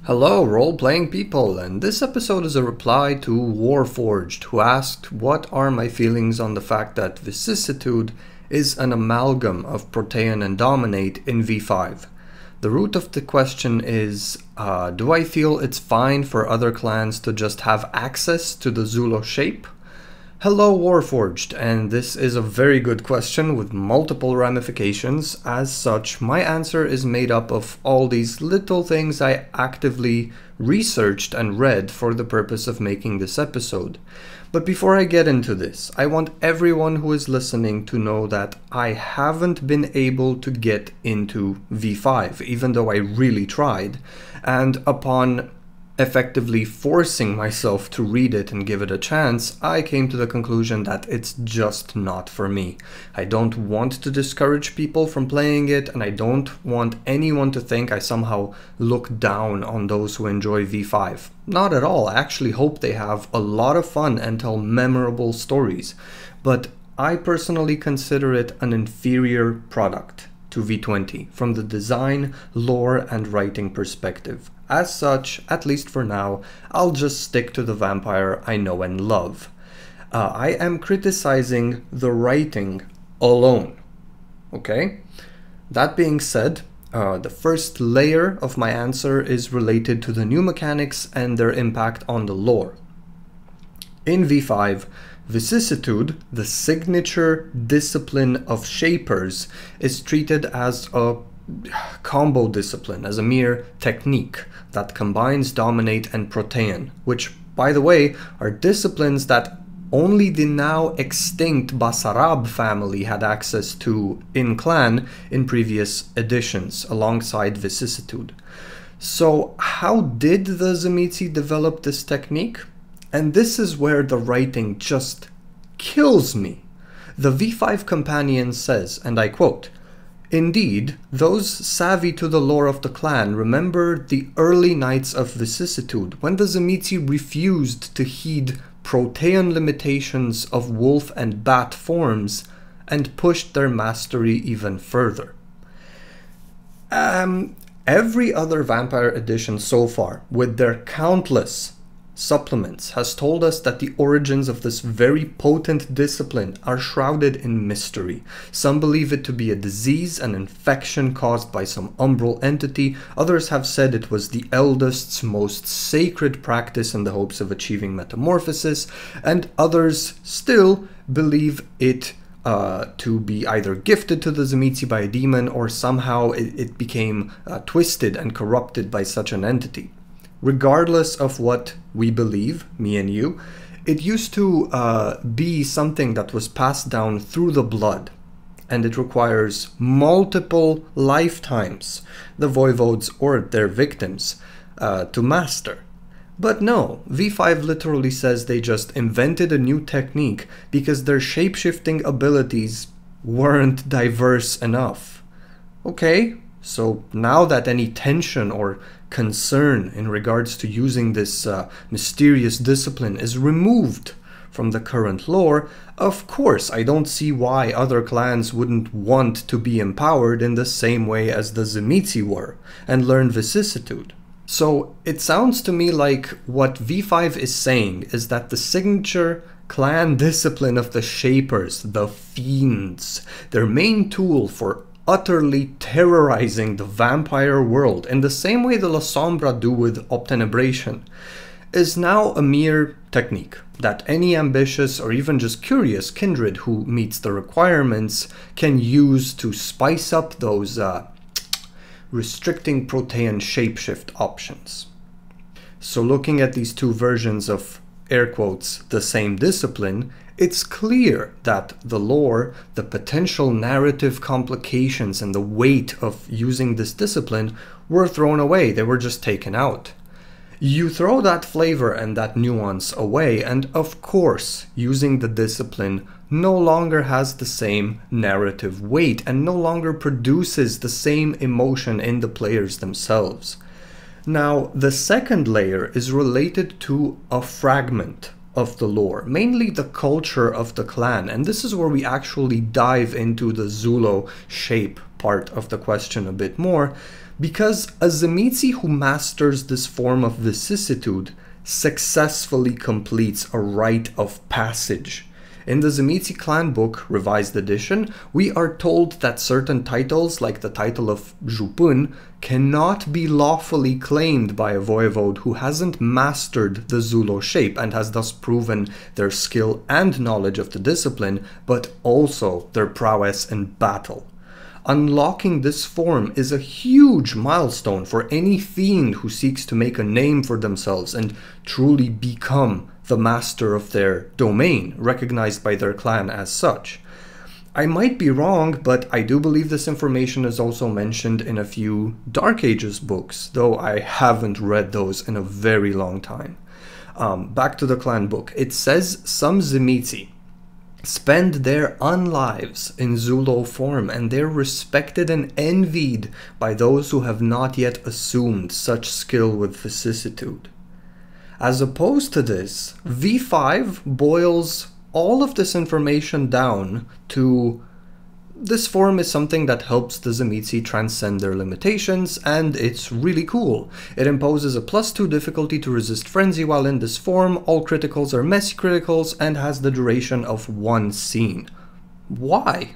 Hello, role-playing people, and this episode is a reply to Warforged, who asked what are my feelings on the fact that Vicissitude is an amalgam of Protean and Dominate in V5. The root of the question is, do I feel it's fine for other clans to just have access to the Zulo shape? Hello Warforged, and this is a very good question with multiple ramifications. As such, my answer is made up of all these little things I actively researched and read for the purpose of making this episode. But before I get into this, I want everyone who is listening to know that I haven't been able to get into V5, even though I really tried, and upon effectively forcing myself to read it and give it a chance, I came to the conclusion that it's just not for me. I don't want to discourage people from playing it, and I don't want anyone to think I somehow look down on those who enjoy V5. Not at all. I actually hope they have a lot of fun and tell memorable stories. But I personally consider it an inferior product to V20 from the design, lore, and writing perspective. As such, at least for now, I'll just stick to the vampire I know and love. I am criticizing the writing alone, okay? That being said, the first layer of my answer is related to the new mechanics and their impact on the lore. In V5, Vicissitude, the signature discipline of Shapers, is treated as a combo discipline, as a mere technique that combines Dominate and Protean, which, by the way, are disciplines that only the now extinct Basarab family had access to in clan in previous editions, alongside Vicissitude. So how did the Tzimisce develop this technique? And this is where the writing just kills me. The V5 companion says, and I quote, "Indeed, those savvy to the lore of the clan remember the early nights of Vicissitude, when the Tzimisce refused to heed Protean limitations of wolf and bat forms and pushed their mastery even further." Every other vampire edition so far, with their countless supplements, has told us that the origins of this very potent discipline are shrouded in mystery. Some believe it to be a disease, an infection caused by some umbral entity. Others have said it was the eldest's most sacred practice in the hopes of achieving metamorphosis, and others still believe it to be either gifted to the Tzimisce by a demon, or somehow it became twisted and corrupted by such an entity. Regardless of what we believe, me and you, it used to be something that was passed down through the blood, and it requires multiple lifetimes, the voivodes or their victims, to master. But no, V5 literally says they just invented a new technique because their shape-shifting abilities weren't diverse enough. Okay, so now that any tension or concern in regards to using this mysterious discipline is removed from the current lore, of course I don't see why other clans wouldn't want to be empowered in the same way as the Tzimisce were and learn Vicissitude. So it sounds to me like what V5 is saying is that the signature clan discipline of the Shapers, the Fiends, their main tool for utterly terrorizing the vampire world in the same way the La Sombra do with Obtenebration, is now a mere technique that any ambitious or even just curious kindred who meets the requirements can use to spice up those restricting Protean shapeshift options. So looking at these two versions of, air quotes, the same discipline, it's clear that the lore, the potential narrative complications, and the weight of using this discipline were thrown away. They were just taken out. You throw that flavor and that nuance away, and of course, using the discipline no longer has the same narrative weight and no longer produces the same emotion in the players themselves. Now, the second layer is related to a fragment of the lore, mainly the culture of the clan, and this is where we actually dive into the Zulo shape part of the question a bit more, because a Tzimisce who masters this form of vicissitude successfully completes a rite of passage. In the Tzimisce clan book, revised edition, we are told that certain titles, like the title of Jupun, cannot be lawfully claimed by a voivode who hasn't mastered the Zulo shape and has thus proven their skill and knowledge of the discipline, but also their prowess in battle. Unlocking this form is a huge milestone for any fiend who seeks to make a name for themselves and truly become the master of their domain, recognized by their clan as such. I might be wrong, but I do believe this information is also mentioned in a few Dark Ages books, though I haven't read those in a very long time. Back to the clan book. It says some Tzimisce spend their unlives in Zulo form, and they're respected and envied by those who have not yet assumed such skill with vicissitude. As opposed to this, V5 boils all of this information down to this form is something that helps the Tzimisce transcend their limitations, and it's really cool. It imposes a +2 difficulty to resist frenzy while in this form, all criticals are messy criticals, and has the duration of 1 scene. Why?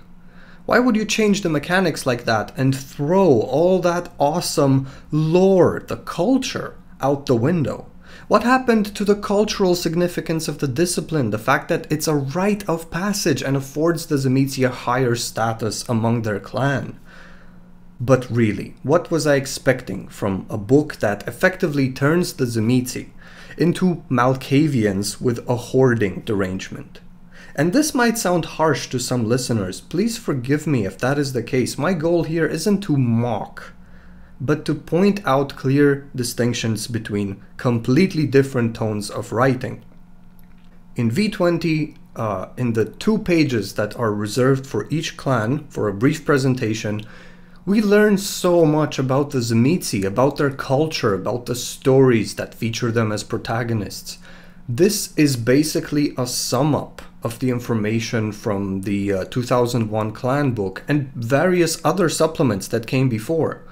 Why would you change the mechanics like that and throw all that awesome lore, the culture, out the window? What happened to the cultural significance of the discipline, the fact that it's a rite of passage and affords the Tzimisce a higher status among their clan? But really, what was I expecting from a book that effectively turns the Tzimisce into Malkavians with a hoarding derangement? And this might sound harsh to some listeners. Please forgive me if that is the case. My goal here isn't to mock, but to point out clear distinctions between completely different tones of writing. In V20, in the 2 pages that are reserved for each clan for a brief presentation, we learn so much about the Tzimisce, about their culture, about the stories that feature them as protagonists. This is basically a sum up of the information from the 2001 clan book and various other supplements that came before.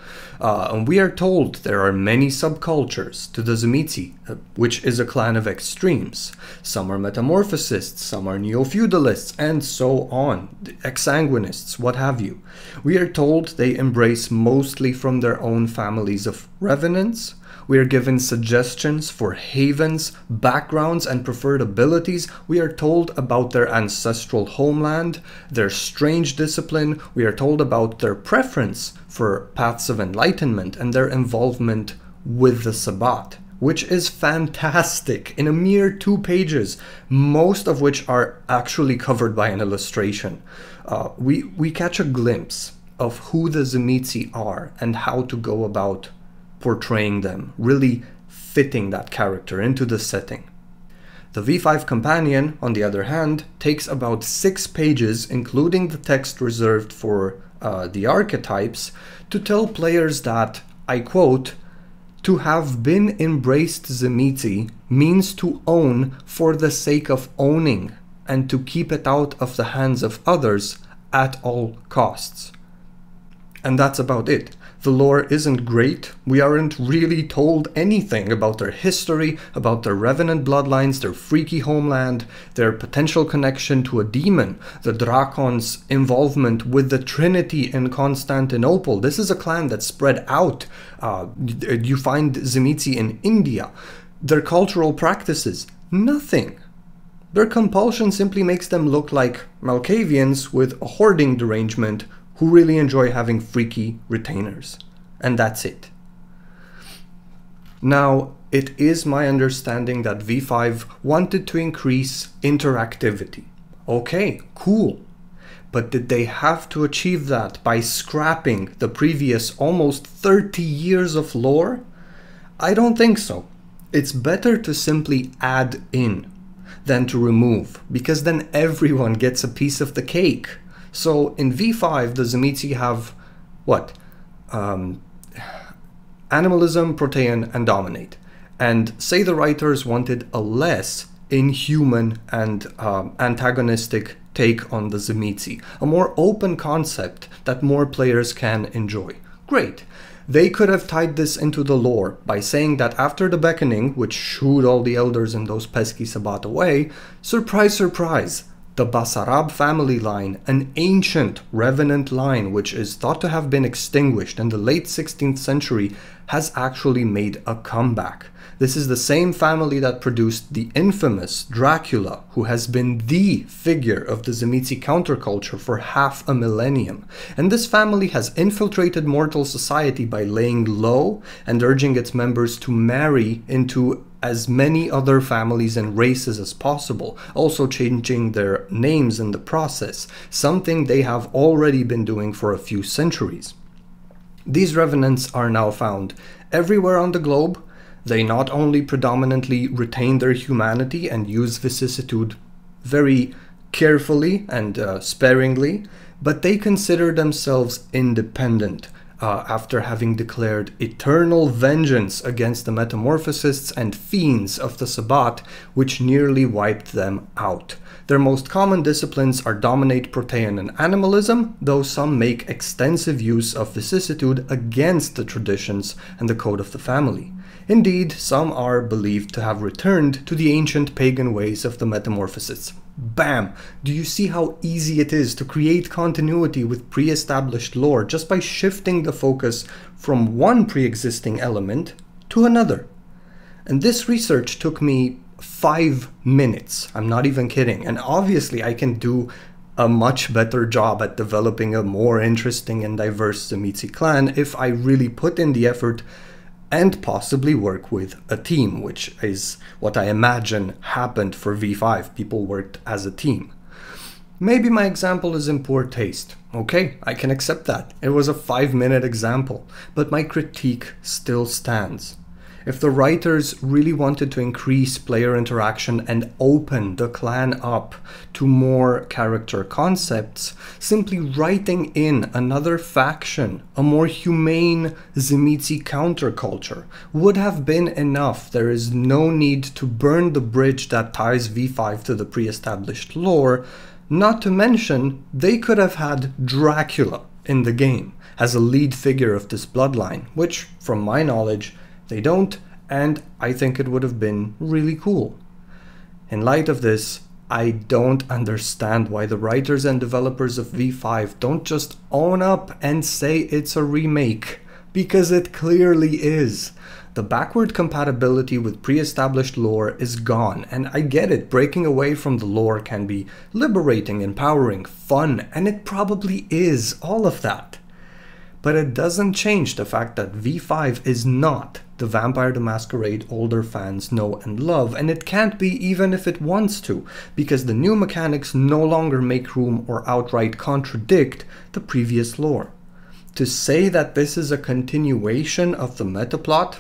And we are told there are many subcultures to the Tzimisce, which is a clan of extremes. Some are metamorphosists, some are neo-feudalists, and so on, exsanguinists, what have you. We are told they embrace mostly from their own families of revenants. We are given suggestions for havens, backgrounds, and preferred abilities. We are told about their ancestral homeland, their strange discipline. We are told about their preference for paths of enlightenment and their involvement with the Sabbat, which is fantastic in a mere 2 pages, most of which are actually covered by an illustration. We catch a glimpse of who the Tzimisce are and how to go about portraying them, really fitting that character into the setting. The V5 companion, on the other hand, takes about 6 pages, including the text reserved for the archetypes, to tell players that, I quote, "To have been embraced Tzimisce means to own for the sake of owning, and to keep it out of the hands of others at all costs." And that's about it. The lore isn't great. We aren't really told anything about their history, about their revenant bloodlines, their freaky homeland, their potential connection to a demon, the Dracon's involvement with the Trinity in Constantinople. This is a clan that's spread out. You find Tzimisce in India. Their cultural practices, nothing. Their compulsion simply makes them look like Malkavians with a hoarding derangement who really enjoy having freaky retainers. And that's it. Now, it is my understanding that V5 wanted to increase interactivity. Okay, cool. But did they have to achieve that by scrapping the previous almost 30 years of lore? I don't think so. It's better to simply add in than to remove, because then everyone gets a piece of the cake. So in V5, the Tzimisce have, what? Animalism, Protean, and Dominate. And say the writers wanted a less inhuman and antagonistic take on the Tzimisce, a more open concept that more players can enjoy. Great. They could have tied this into the lore by saying that after the Beckoning, which shooed all the elders and those pesky Sabbat away, surprise, surprise, the Basarab family line, an ancient revenant line which is thought to have been extinguished in the late 16th century, has actually made a comeback. This is the same family that produced the infamous Dracula, who has been the figure of the Tzimisce counterculture for half a millennium. And this family has infiltrated mortal society by laying low and urging its members to marry into as many other families and races as possible, also changing their names in the process, something they have already been doing for a few centuries. These revenants are now found everywhere on the globe. They not only predominantly retain their humanity and use vicissitude very carefully and sparingly, but they consider themselves independent after having declared eternal vengeance against the metamorphosists and fiends of the Sabbat, which nearly wiped them out. Their most common disciplines are dominate, Protean, and animalism, though some make extensive use of vicissitude against the traditions and the code of the family. Indeed, some are believed to have returned to the ancient pagan ways of the metamorphosists. Bam! Do you see how easy it is to create continuity with pre-established lore just by shifting the focus from one pre-existing element to another? And this research took me 5 minutes. I'm not even kidding. And obviously I can do a much better job at developing a more interesting and diverse Tzimisce clan if I really put in the effort and possibly work with a team, which is what I imagine happened for V5. People worked as a team. Maybe my example is in poor taste. Okay, I can accept that. It was a 5-minute example, but my critique still stands. If the writers really wanted to increase player interaction and open the clan up to more character concepts, simply writing in another faction, a more humane Tzimisce counterculture, would have been enough. There is no need to burn the bridge that ties V5 to the pre-established lore. Not to mention, they could have had Dracula in the game as a lead figure of this bloodline, which, from my knowledge, they don't, and I think it would have been really cool. In light of this, I don't understand why the writers and developers of V5 don't just own up and say it's a remake, because it clearly is. The backward compatibility with pre-established lore is gone, and I get it, breaking away from the lore can be liberating, empowering, fun, and it probably is all of that. But it doesn't change the fact that V5 is not the Vampire the Masquerade older fans know and love, and it can't be even if it wants to, because the new mechanics no longer make room or outright contradict the previous lore. To say that this is a continuation of the metaplot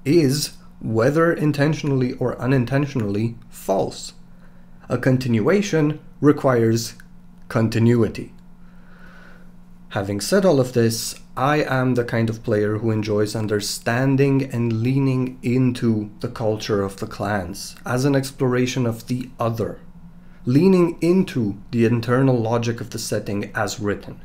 is, whether intentionally or unintentionally, false. A continuation requires continuity. Having said all of this, I am the kind of player who enjoys understanding and leaning into the culture of the clans as an exploration of the other, leaning into the internal logic of the setting as written.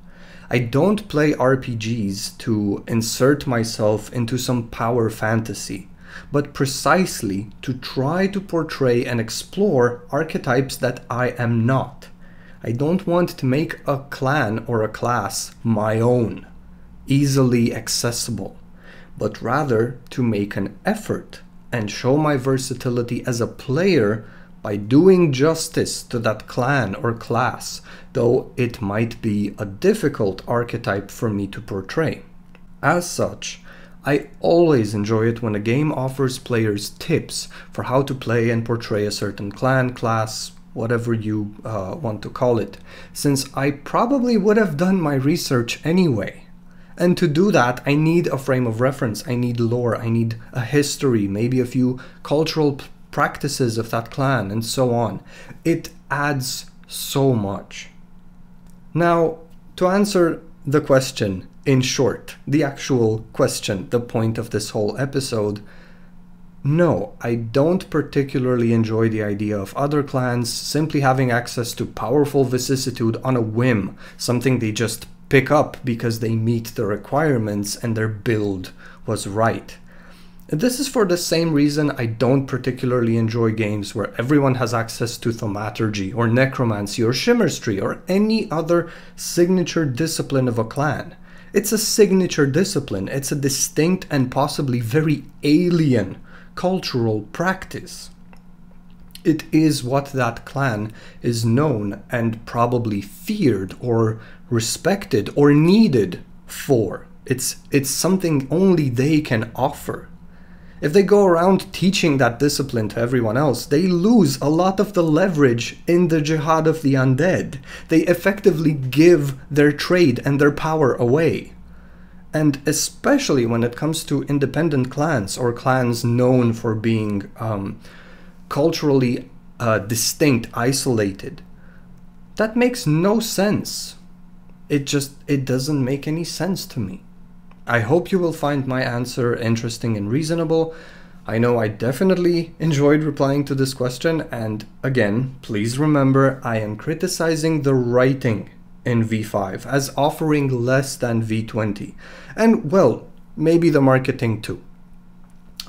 I don't play RPGs to insert myself into some power fantasy, but precisely to try to portray and explore archetypes that I am not. I don't want to make a clan or a class my own, easily accessible, but rather to make an effort and show my versatility as a player by doing justice to that clan or class, though it might be a difficult archetype for me to portray. As such, I always enjoy it when a game offers players tips for how to play and portray a certain clan, class, whatever you want to call it, since I probably would have done my research anyway. And to do that, I need a frame of reference, I need lore, I need a history, maybe a few cultural practices of that clan, and so on. It adds so much. Now, to answer the question in short, the actual question, the point of this whole episode, No, I don't particularly enjoy the idea of other clans simply having access to powerful Vicissitude on a whim, something they just pick up because they meet the requirements and their build was right. This is for the same reason I don't particularly enjoy games where everyone has access to thaumaturgy or necromancy or shimmerstry or any other signature discipline of a clan. It's a signature discipline, it's a distinct and possibly very alien cultural practice. It is what that clan is known and probably feared or respected or needed for. It's something only they can offer. If they go around teaching that discipline to everyone else, they lose a lot of the leverage in the jihad of the undead. They effectively give their trade and their power away. And especially when it comes to independent clans or clans known for being culturally distinct, isolated, that makes no sense. It doesn't make any sense to me. I hope you will find my answer interesting and reasonable. I know I definitely enjoyed replying to this question, and again, please remember I am criticizing the writing in V5 as offering less than V20. And well, maybe the marketing too.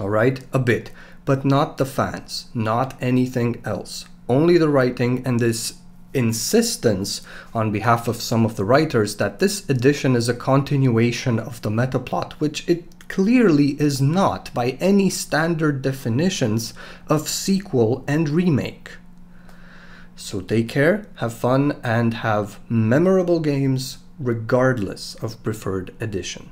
Alright, a bit, but not the fans, not anything else. Only the writing and this insistence on behalf of some of the writers that this edition is a continuation of the meta plot, which it clearly is not by any standard definitions of sequel and remake. So take care, have fun, and have memorable games regardless of preferred edition.